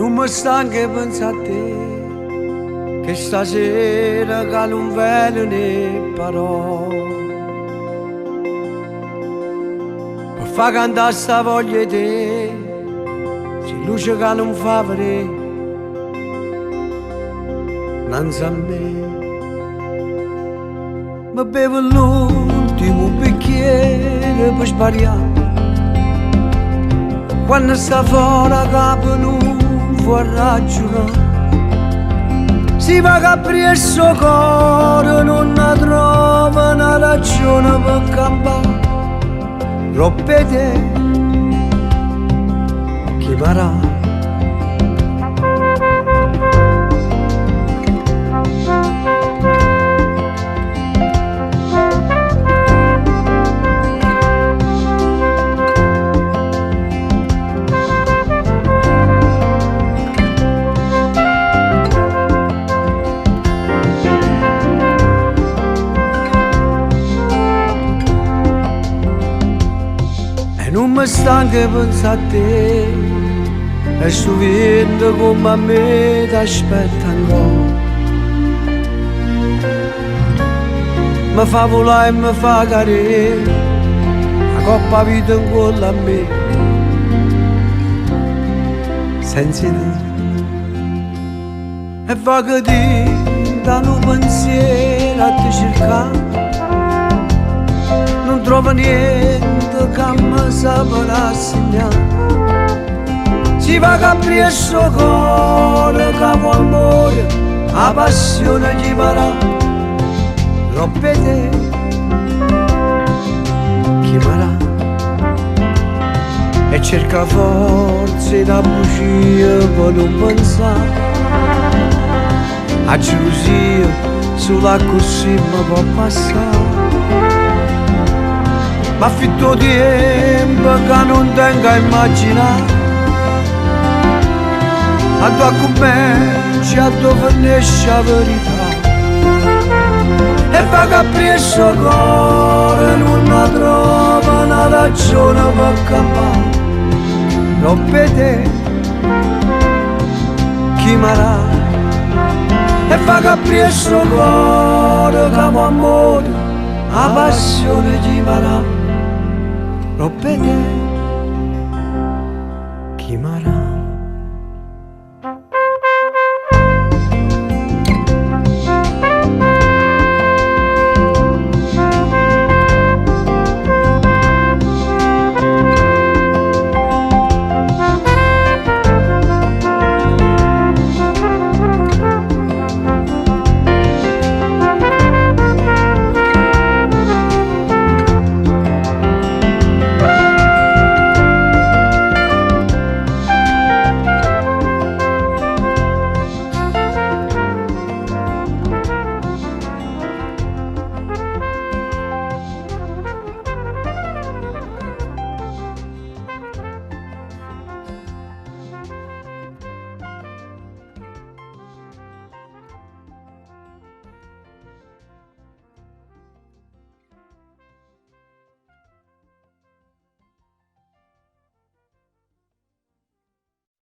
non mi stanco e penso a te, che stasera cala un velo ne parole. Per far cantare sta voglia di te, c'è luce che non fa vedere, non sa me. Ma bevo l'ultimo bicchiere per sbagliare, quando sta fuori capo non può ragionare. Si va che apre il suo cuore, non trova una ragione per campare. Rompete chi marà. Non mi stanco e penso a te, e sto vento come a me ti aspetta ancora. Mi fa volare e mi fa cadere, la coppa vita in cuore a me, senza te. E fa che ti danno pensiero a te cercare, non trovo niente che mi saprà segnare. Si va che apre il suo cuore, che vuol morire, la passione gli farà. Rompete chi farà e cerca forze da bugie per non pensare a gelosia sulla così mi può passare. Ma fitto tempo che non tengo a immaginare, a dove comincia, a dove finisce la verità. E fa che apre il suo cuore, non trova una ragione per campare. Rompete chi marà. E fa che apre il suo cuore, che può morire, la passione gli farà. Rompete chi marà.